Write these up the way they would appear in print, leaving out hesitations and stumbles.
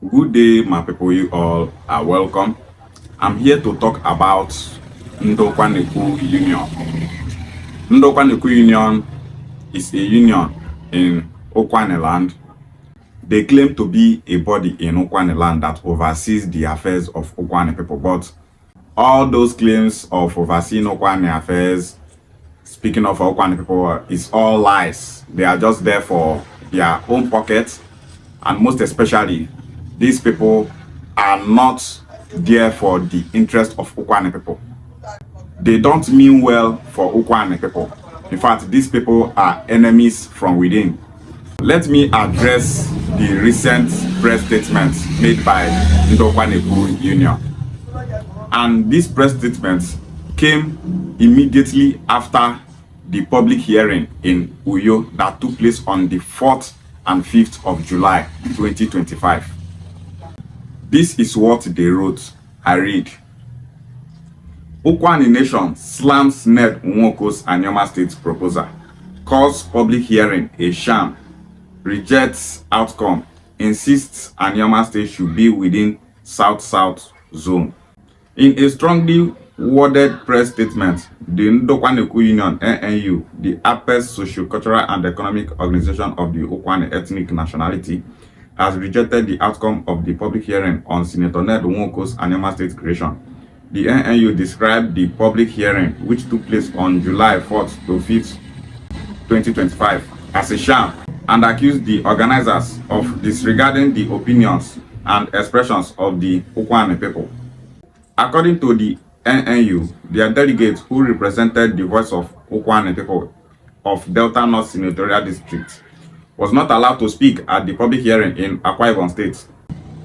Good day, my people. You all are welcome. I'm here to talk about Ndokwa Neku Union. Ndokwa Neku Union is a union in Ukwuani land. They claim to be a body in Ukwuani land that oversees the affairs of Ukwuani people, but all those claims of overseeing Ukwuani affairs, speaking of Ukwuani people, is all lies. They are just there for their own pockets, and most especially, these people are not there for the interest of Ukwuani people. They don't mean well for Ukwuani people. In fact, these people are enemies from within. Let me address the recent press statements made by Ndokwa Neku Union. And these press statements came immediately after the public hearing in Uyo that took place on the 4th and 5th of July 2025. This is what they wrote. I read. Ukwuani Nation slams Ned Nwoko's Anioma State proposal. Calls public hearing a sham. Rejects outcome. Insists Anioma State should be within South-South zone. In a strongly worded press statement, the Ndokwa Neku Union, NNU, the apex socio-cultural and economic organization of the Ukwuani ethnic nationality, has rejected the outcome of the public hearing on Senator Ned Nwoko's Anioma State creation. The NNU described the public hearing, which took place on July 4th to 5th, 2025, as a sham and accused the organizers of disregarding the opinions and expressions of the Ukwuani people. According to the NNU, their delegates who represented the voice of Ukwuani people of Delta North Senatorial District was not allowed to speak at the public hearing in Akwa Ibom State.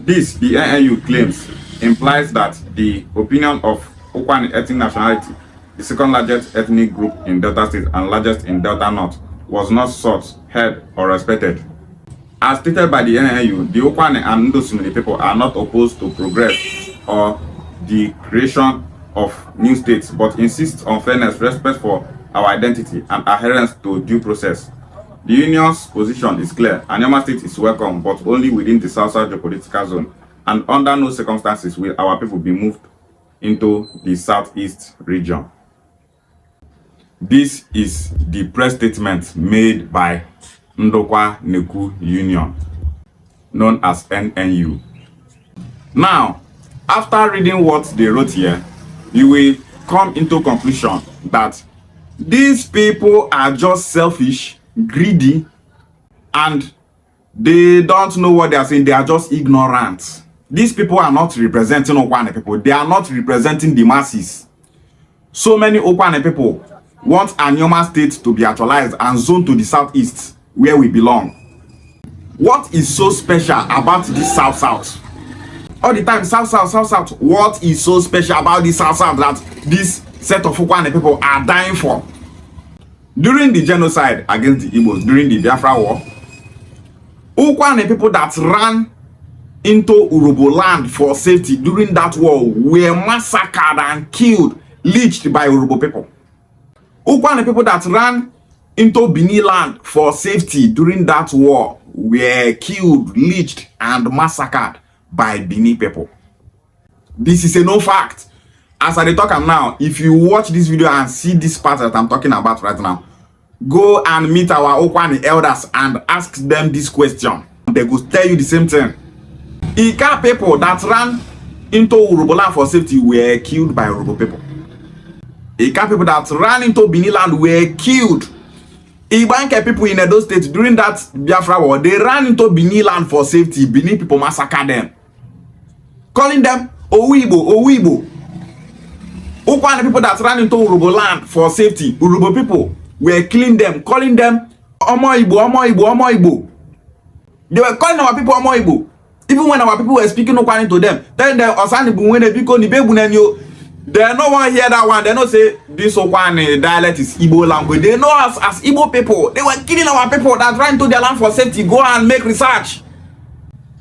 This, the NNU claims, implies that the opinion of Ukwuani ethnic nationality, the second largest ethnic group in Delta State and largest in Delta North, was not sought, heard, or respected. As stated by the NNU, the Ukwuani and Ndosumili people are not opposed to progress or the creation of new states, but insist on fairness, respect for our identity, and adherence to due process. The union's position is clear. Anioma State is welcome, but only within the South-South geopolitical zone, and under no circumstances will our people be moved into the Southeast region. This is the press statement made by Ndokwa Neku Union, known as NNU. Now, after reading what they wrote here, you will come into conclusion that these people are just selfish, greedy, and they don't know what they are saying. They are just ignorant. These people are not representing Ukwuani people. They are not representing the masses. So many Ukwuani people want Anioma State to be actualized and zoned to the southeast, where we belong. What is so special about this South-South? All the time, South-South. What is so special about this South-South that this set of Ukwuani people are dying for? During the genocide against the Igbos, during the Biafra War, Ukwuani people that ran into Urobo land for safety during that war were massacred and killed, lynched by Urobo people. Ukwuani people that ran into Bini land for safety during that war were killed, lynched, and massacred by Bini people. This is a known fact. As I talk now, if you watch this video and see this part that I'm talking about right now, go and meet our Ukwuani elders and ask them this question. They will tell you the same thing. Ika people that ran into Urobo land for safety were killed by Urobo people. Ika people that ran into Bini land were killed. Ibanke people in Edo State during that Biafra war, they ran into Bini land for safety. Bini people massacred them, calling them Owibo. Ukwuani people that ran into Urobo land for safety, Urobo people were killing them, calling them Omo Igbo. They were calling our people Omo Igbo. Even when our people were speaking Ukwuani to them, telling them Osanibu when they become Debunking, they no one hear that one. They no say this Ukwuani dialect is Igbo language. They know us as Igbo people. They were killing our people that ran into their land for safety. Go and make research.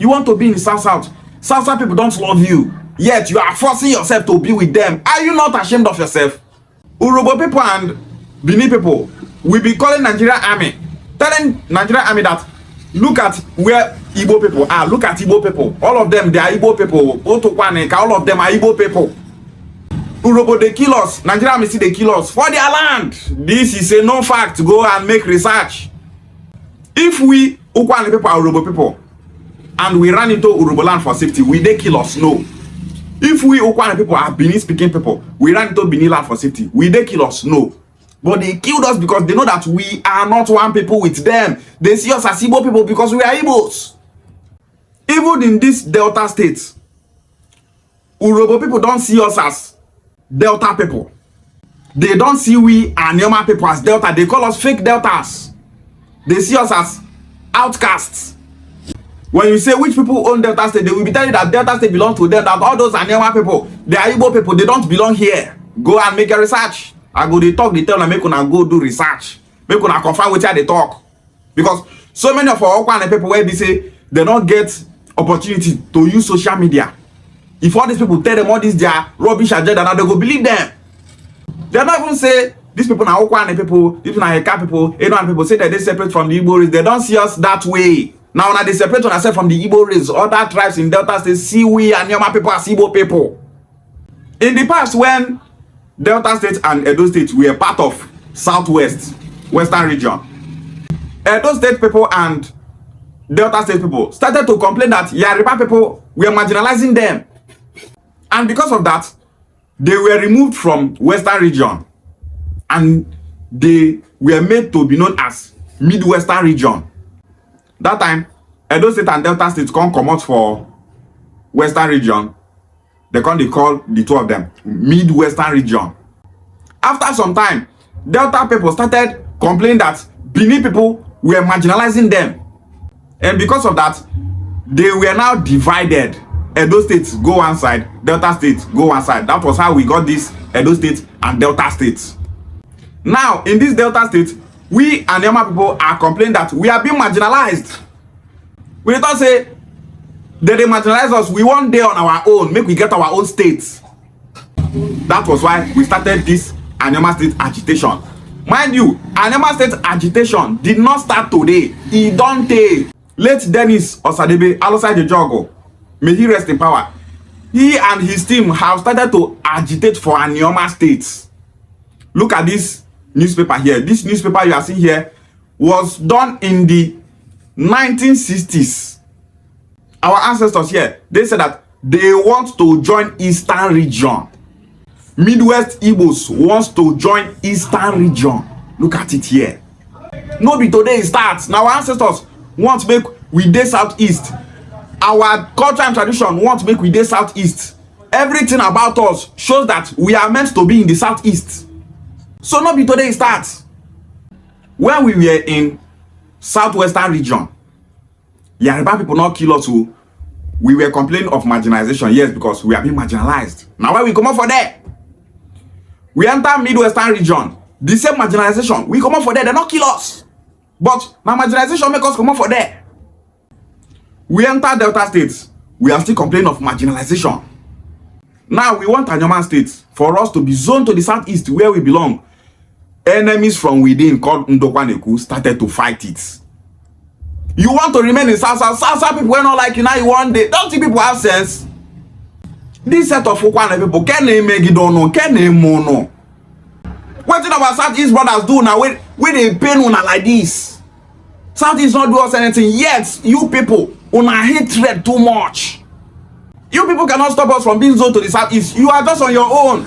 You want to be in the South-South. South-South people don't love you. Yet you are forcing yourself to be with them. Are you not ashamed of yourself? Urobo people and Bini people will be calling Nigerian army, telling Nigerian army that look at where Igbo people are. Look at Igbo people. All of them, they are Igbo people. Ukwuani, all of them are Igbo people. Urobo, they kill us. Nigeria may see they kill us for their land. This is a known fact. Go and make research. If we, Ukwuani people, are Urobo people, and we run into Urobo land for safety, will they kill us? No. If we, Ukwuani people, are Benin speaking people, we run into Benin land for safety, will they kill us? No. But they killed us because they know that we are not one people with them. They see us as Igbo people because we are Igbos. Even in this Delta state, Urobo people don't see us as Delta people. They don't see we Anioma people as Delta. They call us fake Deltas. They see us as outcasts. When you say which people own Delta state, they will be telling you that Delta state belongs to them, that all those Anioma people, they are Igbo people, they don't belong here. Go and make a research. I go they talk, they tell them, make una go do research. Make una confirm with how they talk. Because so many of our Ukwuani people where they say they don't get opportunity to use social media. If all these people tell them all this their rubbish agenda, now they go believe them. They don't even say these people are Ukwuani people, these people are Eka people, Enuan people say that they separate from the Igbo race. They don't see us that way. Now they separate themselves from the Igbo race. Other tribes in Delta State see we and Anioma people as Igbo people. In the past, when Delta State and Edo State were part of Southwest, Western region, Edo State people and Delta State people started to complain that Yoruba people were marginalizing them. And because of that, they were removed from Western region and they were made to be known as Midwestern region. That time, Edo State and Delta State come out for Western region. They call the two of them Midwestern region. After some time, Delta people started complaining that Benin people were marginalizing them. And because of that, they were now divided. Edo State go one side, Delta State go one side. That was how we got this Edo State and Delta State. Now, in this Delta State, we Anioma people are complaining that we are being marginalized. We don't say they marginalize us. We one day on our own, make we get our own states. That was why we started this Anioma State agitation. Mind you, Anioma State agitation did not start today. It don't take. Late Dennis Osadebe, alongside the Jogo, may he rest in power. He and his team have started to agitate for Anioma State. Look at this newspaper here. This newspaper you are seeing here was done in the 1960s. Our ancestors here, they said that they want to join Eastern region. Midwest Igbos wants to join Eastern region. Look at it here. No be today it starts. Now our ancestors want to make we dey Southeast. Our culture and tradition want to make we dey Southeast. Everything about us shows that we are meant to be in the Southeast. So no be today it starts. When we were in Southwestern region, Yoruba people not kill us. We were complaining of marginalization, yes, because we are being marginalized. Now when we come up for that, we enter Midwestern region, the same marginalization, we come up for that, they not kill us. But now marginalization make us come up for that. We enter Delta States, we are still complaining of marginalization. Now we want Anioma State for us to be zoned to the Southeast where we belong. Enemies from within called Ndokwa Neku started to fight it. You want to remain in South people were not like you now. You want they don't you people have sense? This set of Ukwuani people can they make it don't know, can they mono? What did our Southeast brothers do now? When they pain una like this? Southeast not do us anything yet. You people una hatred too much. You people cannot stop us from being zoned to the Southeast. You are just on your own.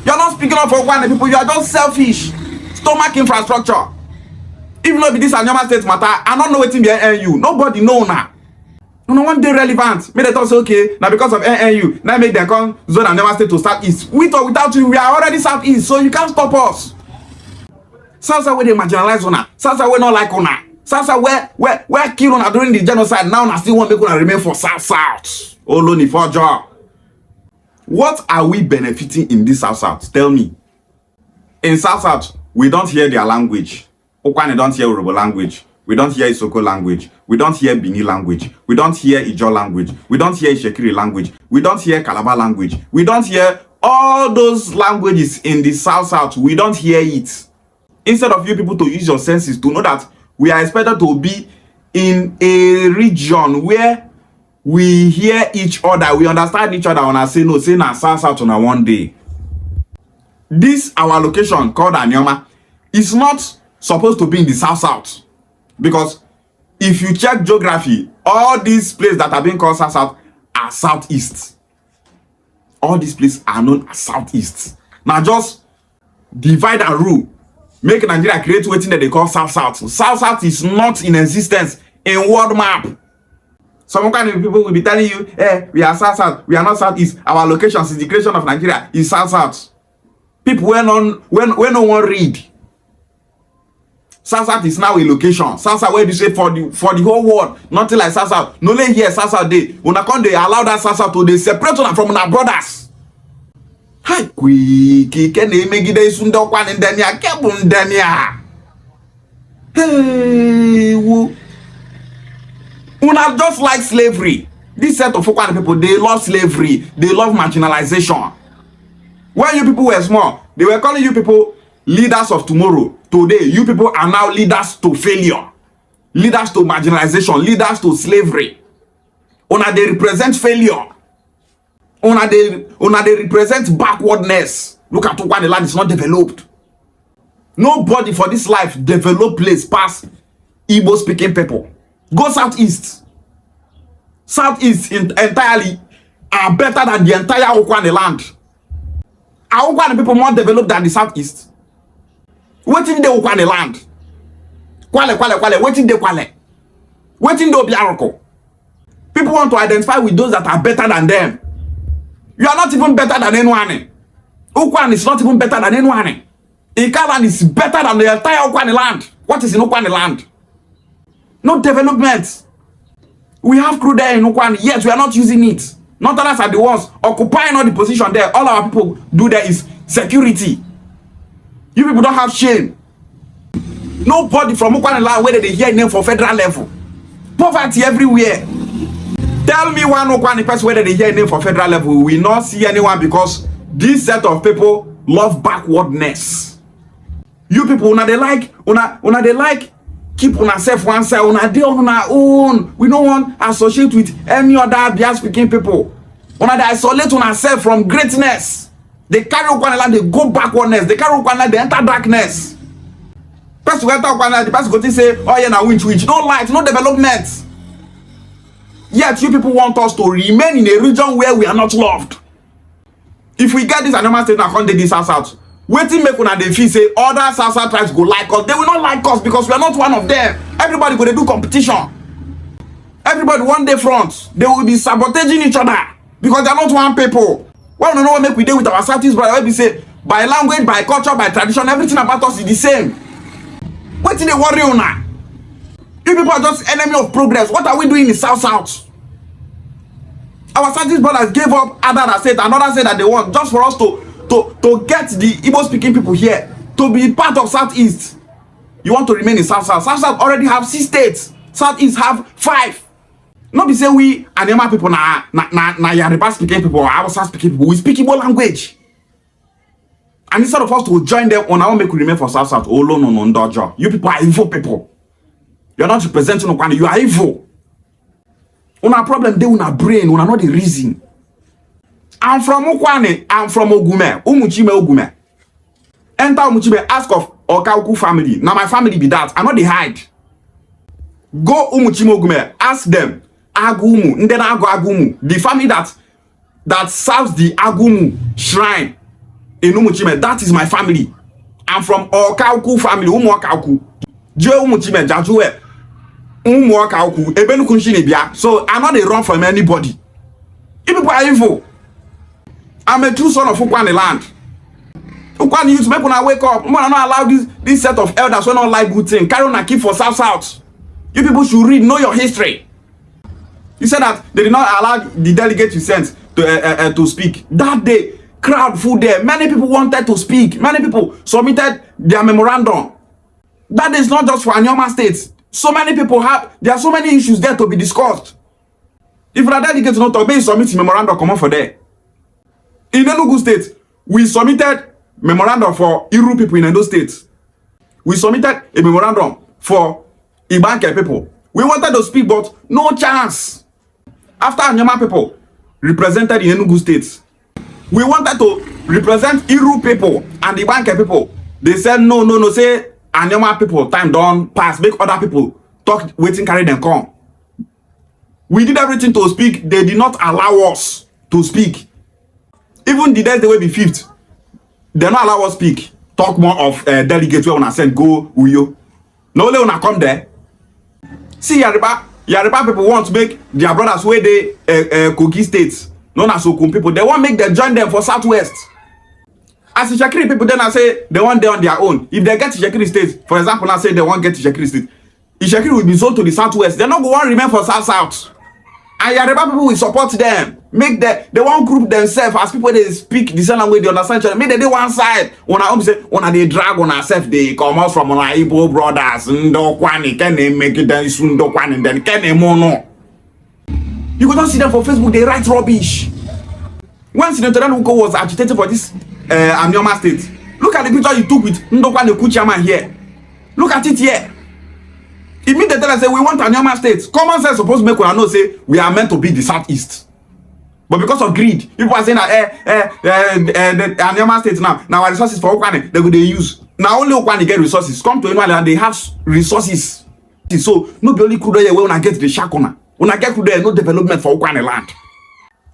You're not speaking up for Ukwuani people. You are just selfish. Stomach infrastructure. Even though this Anioma State matter, I don't know what in the NNU. Nobody know now. No one day relevant. Make they talk say okay. Now because of NNU, now make them come zone Anioma State to Southeast. With or without you, we are already Southeast, so you can't stop us. South where they marginalize una. South where not like una. South where kill una during the genocide. Now una still want make una remain for South. Only for job. What are we benefiting in this South? Tell me. In South, we don't hear their language. Ukwuani don't hear Urobo language. We don't hear Isoko language. We don't hear Bini language. We don't hear Ijo language. We don't hear Ishekiri language. We don't hear Calabar language. We don't hear all those languages in the South. We don't hear it. Instead of you people to use your senses to know that we are expected to be in a region where we hear each other, we understand each other, and I say no, say na South on one day. This our location called Anioma is not supposed to be in the South, because if you check geography, all these places that are being called South are Southeast. All these places are known as Southeast. Now just divide and rule. Make Nigeria create what they call South. South is not in existence in world map. Some kind of people will be telling you, we are South, we are not Southeast. Our location since the creation of Nigeria is South. People when no one read. South is now a location. South where you say for the whole world, nothing like South. No only here South day. When I come, they allow that South to they separate them from our brothers. Hi, quick, can they make it a Ndokwa Neku Hey, una just like slavery. This set of Ukwuani people, they love slavery. They love marginalization. When you people were small, they were calling you people leaders of tomorrow. Today, you people are now leaders to failure, leaders to marginalization, leaders to slavery. Una they represent failure. Una they represent backwardness. Look at Ukwuani land is not developed. Nobody for this life developed place past Igbo speaking people. Go Southeast. Southeast entirely are better than the entire Ukwuani land. Are Ukwuani people more developed than the Southeast? Waiting the Ukwuani land. Kwale. Waiting the Kwale. Waiting the Obiaroko. People want to identify with those that are better than them. You are not even better than anyone. Ukwuani is not even better than anyone. Ikaland is better than the entire Ukwuani land. What is in Ukwuani land? No development. We have crew there in Ukwuani, yet we are not using it. Not others are the ones occupying all the position there. All our people do there is security. You people don't have shame. Nobody from Ukwuani land where they hear name for federal level. Poverty everywhere. Tell me one Ukwuani person where they hear name for federal level. We will not see anyone, because this set of people love backwardness. You people, una they like keep on ourselves one side, una dey on our own. We don't want to associate with any other Abia speaking people. Una they isolate on ourselves from greatness. They carry Ukwuani land, they go backwardness. They carry Ukwuani land, they enter darkness. Person enter Ukwuani land, the person go to say, oh yeah, now which no light, no development. Yet you people want us to remain in a region where we are not loved. If we get this Anioma state now, this South, waiting make una dey feel say other South tribes go like us. They will not like us because we are not one of them. Everybody go to do competition. Everybody one day front. They will be sabotaging each other because they are not one people. Well, no, make we deal with our Southeast brother. We say by language, by culture, by tradition, everything about us is the same. What did they worry una? You people are just enemy of progress. What are we doing in South? Our Southeast brothers gave up other state, another state that they want just for us to get the Igbo speaking people here to be part of Southeast. You want to remain in South. South already have 6 states. Southeast have 5. Not be say we Anioma people na Yoruba speaking people or Hausa speaking people. We speak Igbo language. And instead of us to join them on our make we remain for South. Oh no, Ndojo. You people are evil people. You are not representing Ukwuani. You are evil. Una problem dey una brain, una not the reason. I'm from Ukwuani, I'm from Ogume, Umuchime Ogume. Enter Umuchime, ask of Okauku family. Now my family be that. I know they hide. Go Umuchime Ogume, ask them. Agumu, Ndena Agumu. The family that serves the Agumu shrine in Umuchime. That is my family. I'm from Okauku family, Umuokauku. Je Umuchime, Jajue. So I'm not a run from anybody. You people are evil. I'm a true son of Ukwuani land. Ukwuani youth make una wake up. Man, not allow this set of elders who don't like good thing. Carry on and keep for South. You people should read, know your history. You said that they did not allow the delegate you sent to speak. That day, crowd full there. Many people wanted to speak. Many people submitted their memorandum. That is not just for Anioma State. So many people there are so many issues there to be discussed. If a delegate not to be submit memorandum, come on for there. In Enugu State, we submitted memorandum for Iru people in Edo State. We submitted a memorandum for Ibanke people. We wanted to speak, but no chance. After Anioma people represented in Enugu State, we wanted to represent Iru people and the Banker people. They said no, say Anioma people time don't pass, make other people talk, waiting, carry them come. We did everything to speak. They did not allow us to speak. Even the days they will be fifth, they not allow us speak. Talk more of delegates where when I send go Uyo. No only when I come there. See Yoruba people want to make their brothers where they Kogi states, known as Okun people. They want to make them join them for Southwest. As the Shekiri people then I say they want them on their own. If they get to Shekiri state, for example, I say they want to get to Shekiri state. If Shekiri will be sold to the Southwest, they're not going to remain for South. And Yoruba people will support them. Make they won't group themselves as people they speak the same language, they understand each other. Make they one side. When I say when they drag on ourselves, they come out from our Igbo brothers. Ndokwa Neku, can they make it then Ndokwa Neku, then can they mono? You could not see them for Facebook, they write rubbish. When Senator Uko was agitated for this Anioma state, look at the picture you took with Ndokwa Neku chairman here. Look at it here. Immediately I say we want Anioma state. Common sense supposed to make one know say we are meant to be the Southeast. But because of greed, people are saying that the Anioma state now our resources for Ukwuani they use. Now only Ukwuani get resources. Come to anyone and they have resources. So no be only crude oil when I get the shakona. When I get crude oil, no development for Ukwuani land.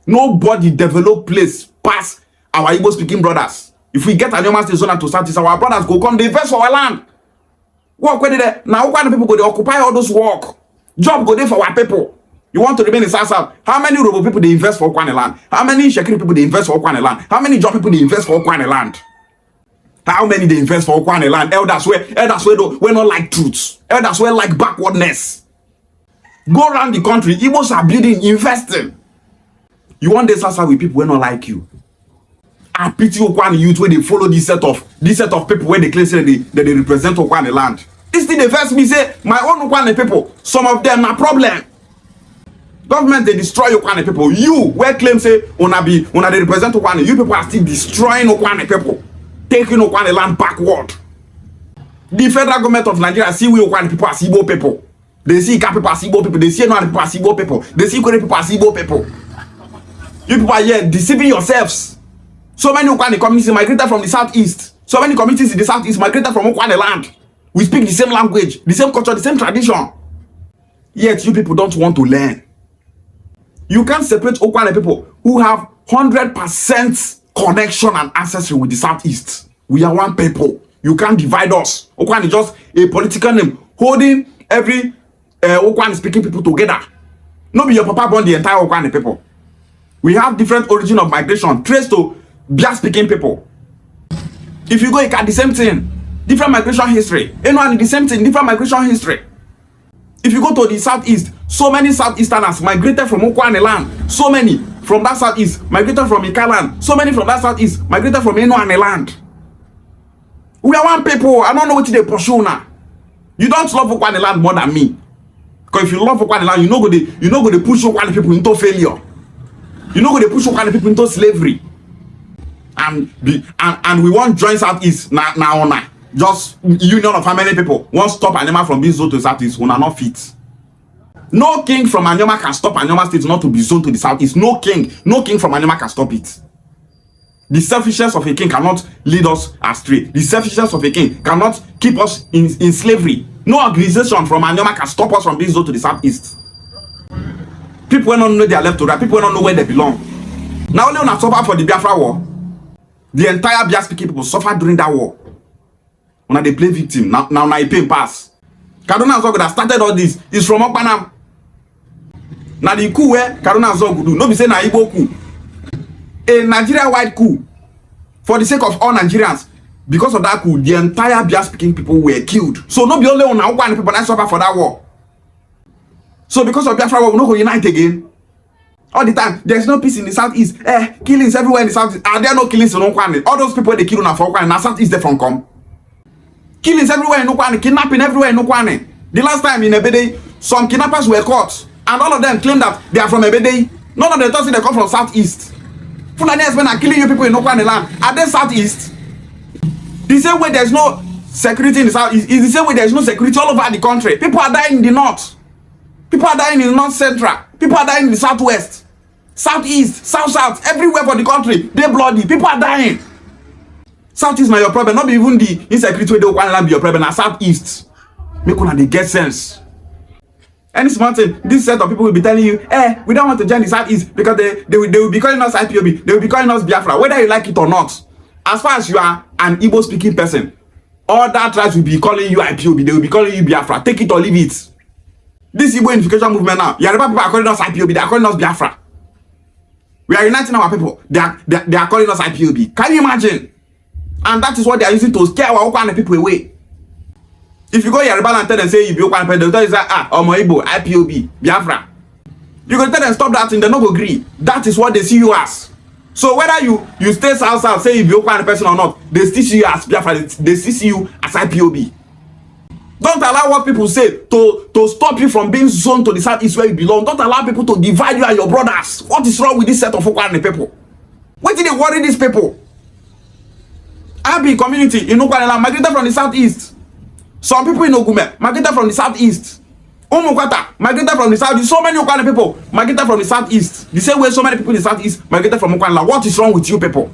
Nobody develop place past our Igbo speaking brothers. If we get Anioma state zone to Southeast, our brothers go come they invest for our land. Work where they now Ukwuani people go they occupy all those work. Job go there for our people. You want to remain in South? How many Robo people they invest for Ukwuani land? How many Shekiri people they invest for Ukwuani land? How many job people they invest for Ukwuani land? How many they invest for Ukwuani land? Elders where we not like truth. Elders where like backwardness. Go around the country, Igbos are bleeding, investing. You want this South with people who not like you. I pity Ukwuani youth where they follow this set of people where they claim say that they represent Ukwuani land. It's still the first me say my own Ukwuani people, some of them are problem. Government they destroy Ukwuani people. You where claim say una they represent Ukwuani, you people are still destroying Ukwuani people, taking Ukwuani land backward. The federal government of Nigeria see we Ukwuani people as Igbo people. They see Ika people as Igbo people. They see Enuani people as Igbo people. They see Kore people as Igbo people. You people are here deceiving yourselves. So many Ukwuani communities migrated from the southeast. So many communities in the southeast migrated from Ukwuani land. We speak the same language, the same culture, the same tradition. Yet you people don't want to learn. You can't separate Ukwuani people who have 100% connection and ancestry with the Southeast. We are one people. You can't divide us. Ukwuani is just a political name holding every Ukwuani speaking people together. No be your papa born the entire Ukwuani people. We have different origin of migration traced to Bia speaking people. If you go, you got the same thing. Different migration history. Anyone the same thing, different migration history. If you go to the southeast, so many southeasterners migrated from Ukwuani land. So many from that southeast migrated from Ika land. So many from that southeast migrated from Enuani land. We are one people. I don't know what they pursue now. You don't love Ukwuani land more than me. Because if you love Ukwuani land, you know go to push Ukwuani people into failure. You know go to push Ukwuani people into slavery. And we want join southeast now. Just union of how many people won't stop Anioma from being zoned to the southeast when are not fit. No king from Anioma can stop Anioma state not to be zoned to the southeast. No king from Anioma can stop it. The selfishness of a king cannot lead us astray. The selfishness of a king cannot keep us in slavery. No organization from Anioma can stop us from being zoned to the southeast. People don't know their left to right. People don't know where they belong. Now only when I suffer for the Biafra war, the entire Biafra speaking people suffered during that war. When they play victim, now I pay pass. Kaduna Zogo that started all this is from Okpanam. Now the coup where Kaduna Zogo do, no be say na Igbo coup. A Nigeria-wide coup. For the sake of all Nigerians. Because of that coup, the entire Bia speaking people were killed. So no be only on Okpanam people that suffer for that war. So because of Biafra war, we no go unite again. All the time, there's no peace in the southeast. Killings everywhere in the southeast. Are there no killings in Ukwuani? All those people they kill on for Ukwuani, now southeast they from come. Killings everywhere in Ukwuani, kidnapping everywhere in Ukwuani. The last time in Ebede, some kidnappers were caught, and all of them claim that they are from Ebede. None of them thought they come from southeast. Fulani men are killing you people in Ukwuani land. Are they southeast? The same way there's no security in the southeast is the same way there's no security all over the country. People are dying in the north. People are dying in North Central. People are dying in the Southwest, Southeast, South, everywhere for the country. They bloody. People are dying. Southeast not your problem. Not even the insecurity where they want to be your problem. Now Southeast. Make one they get sense. Any small thing, this set of people will be telling you, we don't want to join the Southeast because they will be calling us IPOB. They will be calling us Biafra, whether you like it or not. As far as you are an Igbo speaking person, all that tribes will be calling you IPOB. They will be calling you Biafra. Take it or leave it. This Igbo unification movement now, Yoruba people are calling us IPOB. They are calling us Biafra. We are uniting our people. They are calling us IPOB. Can you imagine? And that is what they are using to scare our Ukwuani people away. If you go Yoruba and tell them say you be Ukwuani people, they will tell you say Omo Igbo, IPOB, Biafra. You go tell them stop that and they not go agree. That is what they see you as. So whether you stay south, say you be Ukwuani person or not, they still see you as Biafra. They still see you as IPOB. Don't allow what people say to stop you from being zoned to the southeast where you belong. Don't allow people to divide you and your brothers. What is wrong with this set of Ukwuani people? What did they worry these people? Abi community in Ukwuani migrated from the southeast. Some people in Ogume migrated from the southeast. Umukwata migrated from the southeast. So many Ukwuani people migrated from the southeast. The same way so many people in the southeast migrated from Ukwuani. What is wrong with you people?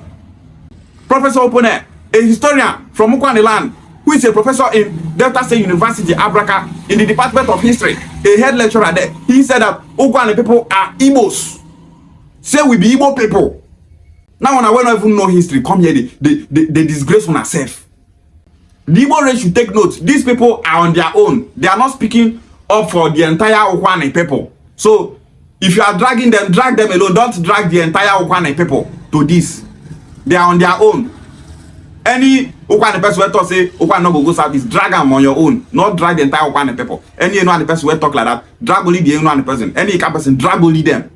Professor Opone, a historian from Ukwuani land, who is a professor in Delta State University, Abraka, in the Department of History, a head lecturer there, he said that Ukwuani people are Igbos. Say we be Igbo people. Now when I don't even know history, come here, they disgrace on ourselves. The Igbo race should take note. These people are on their own. They are not speaking up for the entire Ukwuani people. So if you are dragging them, drag them alone. Don't drag the entire Ukwuani people to this. They are on their own. Any Ukwuani person who talk say Ukwuani no go south is drag them on your own. Not drag the entire Ukwuani people. Any Ukwuani person who talk like that, drag only the Ukwuani person. Any Ika person, drag only them.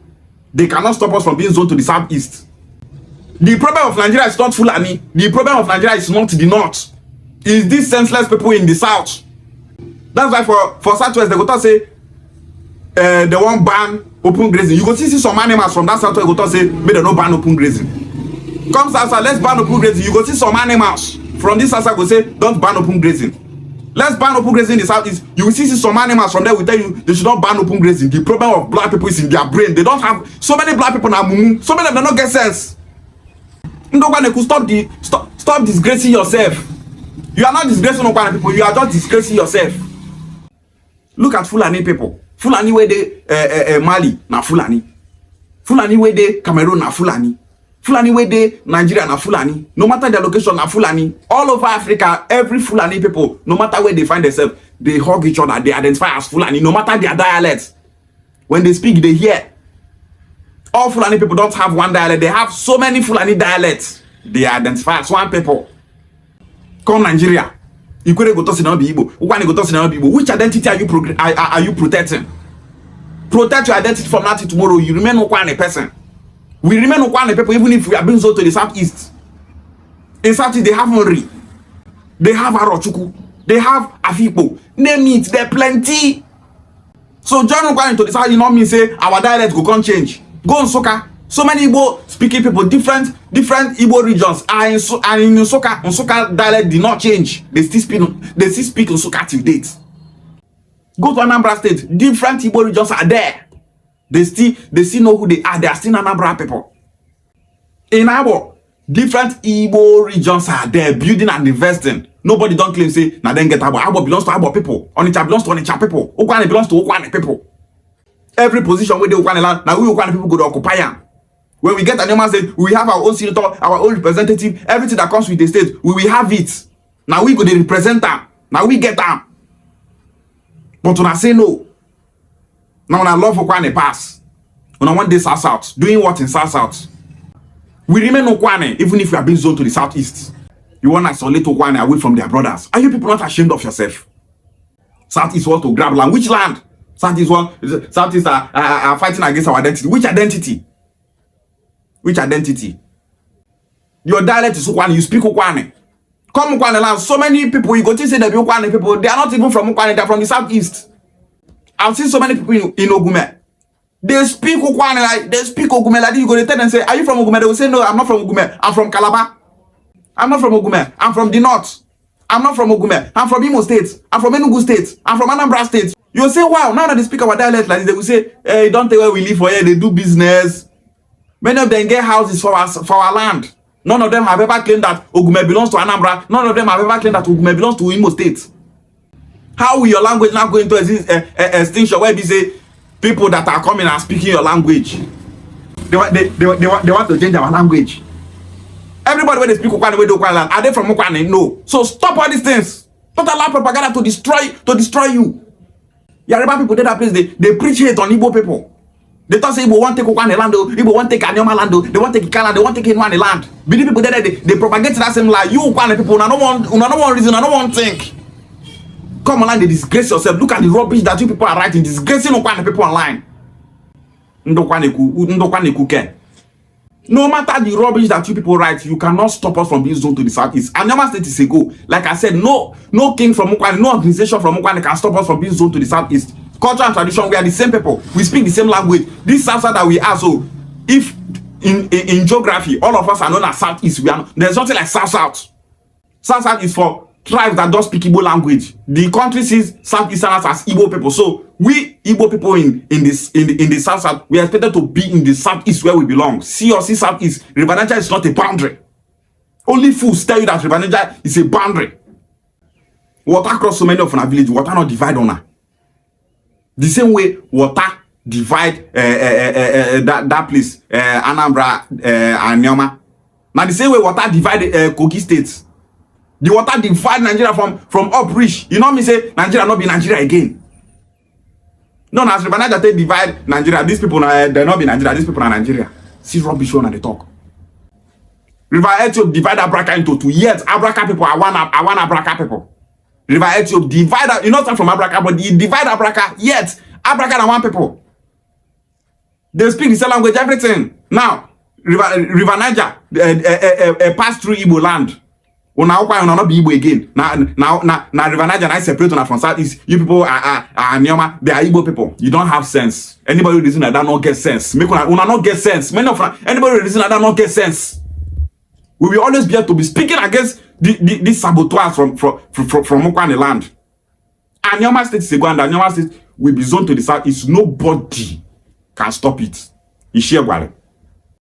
They cannot stop us from being zoned to the southeast. The problem of Nigeria is not Fulani. The problem of Nigeria is not the north. It's these senseless people in the south. That's why for Southwest they go talk say they won't ban open grazing. You go see some animals from that Southwest go talk say maybe they no ban open grazing. Come south, let's ban open grazing. You go see some animals from this south go say don't ban open grazing. Let's ban open grazing in the southeast. You will see some animals from there will tell you they should not ban open grazing. The problem of black people is in their brain. They don't have so many black people now. So many of them don't get sense. Ndokwa Neku, stop disgracing yourself. You are not disgracing Ukwuani people. You are just disgracing yourself. Look at Fulani people. Fulani where they Mali na Fulani. Fulani where they Cameroon na Fulani. Fulani where they Nigeria na Fulani. No matter their location na Fulani. All over Africa, every Fulani people, no matter where they find themselves, they hug each other. They identify as Fulani. No matter their dialects. When they speak, they hear. All Fulani people don't have one dialect. They have so many Fulani dialects. They identify as one people. Come Nigeria. You couldn't go to Igbo. Ukwuani go to Igbo. Which identity are you protecting? Protect your identity from now till tomorrow. You remain Ukwuani person. We remain Ukwuani people even if we are being zoned to the southeast. In southeast they have Mori. They have Arochukwu. They have Afikpo. Name it. There plenty. So join Ukwuani to the south, you know mean say our dialect go can't change. Go on Soka. So many Igbo speaking people, different Igbo regions are in Soka. Soka dialect did not change. They still speak Soka till date. Go to Anambra State. Different Igbo regions are there. They still know who they are. They are still Anambra people. In Abo, different Igbo regions are there, building and investing. Nobody don't claim say now then get Abo. Abo belongs to Abo people. Onitsha belongs to Onitsha people. Ukwuani belongs to Ukwuani people. Every position where the Ukwuani land, now we Ukwuani people go to occupy them. When we get Anioma say we have our own senator, our own representative, everything that comes with the state, we will have it. Now we go to represent them. Now we get them. But when I say no, now when I love Ukwuani pass, when I want this south, doing what in south, we remain Ukwuani even if we are being zoned to the southeast. You want to isolate Ukwuani away from their brothers. Are you people not ashamed of yourself? Southeast want to grab land. Which land? Southeast are fighting against our identity. Which identity? Which identity? Your dialect is Ukwuani. You speak Ukwuani. Come Ukwuani land. So many people you go to say they be Ukwuani people. They are not even from Ukwuani. They are from the southeast. I've seen so many people in Ogume. They speak Ukwuani like they speak Ogume like this. You go to tell them say, "Are you from Ogume?" They will say, "No, I'm not from Ogume. I'm from Calabar. I'm not from Ogume. I'm from the north. I'm not from Ogume. I'm from Imo State. I'm from Enugu State. I'm from Anambra State." You say, wow, now that they speak our dialect like this, they will say, hey, don't tell where we live for here, they do business. Many of them get houses for our land. None of them have ever claimed that Ogume belongs to Anambra. None of them have ever claimed that Ogume belongs to Imo State. How will your language now go into extinction where they say people that are coming and speaking your language, they want to change our language? Everybody when they speak Ukwuani, land, are they from Ukwuani? No. So stop all these things. Don't allow propaganda to destroy you. Yoruba people that place, they preach hate on Igbo people. They talk say Igbo want take Ukwuani land, Igbo want take Anioma land, they want take Ikala, they want take Inuani land. Bidi people there, they propagate that same lie. You Ukwuani people, una no one reason, una no one think. Come online, they disgrace yourself. Look at the rubbish that you people are writing, disgracing Ukwuani people online. Ndokwa Neku Union. No matter the rubbish that you people write, you cannot stop us from being zoned to the southeast. Anioma State is a go. Like I said, no king from Ukwuani, no organization from Ukwuani can stop us from being zoned to the southeast. Culture and tradition, we are the same people. We speak the same language. This South that we are. So, if in geography, all of us are known as Southeast, there's nothing like South. South is for tribes that don't speak Igbo language. The country sees Southeasterners as Igbo people. So, we Igbo people in the South, we are expected to be in the Southeast where we belong. See Southeast. River Niger is not a boundary. Only fools tell you that River Niger is a boundary. Water cross so many of our village, water not divide on her. The same way water divide that place, Anambra, Anioma. Now the same way water divide Kogi states. The water divide Nigeria from up rich. You know me say Nigeria not be Nigeria again. No, as River Niger they divide Nigeria. These people they not be Nigeria. These people are Nigeria. See rubbish when they talk. River Ethiopia divide Abraka into two. Yet Abraka people are one Abraka people. River Ethiopia divide, you know, from Abraka, but they divide Abraka. Yet Abraka are one people. They speak the same language, everything. Now River Niger pass through Igbo land. Now not be Igbo again. Now River Niger I separate from Southeast. You people are Anioma, they are Igbo people. You don't have sense. Anybody who reason like that not get sense. Make una not get sense. Many of anybody who reason like that not get sense. We will always be able to be speaking against this sabotage from Ukwuani land. Anioma State is a go, and Anioma State will be zoned to the south. Nobody can stop it. Ishiegwale.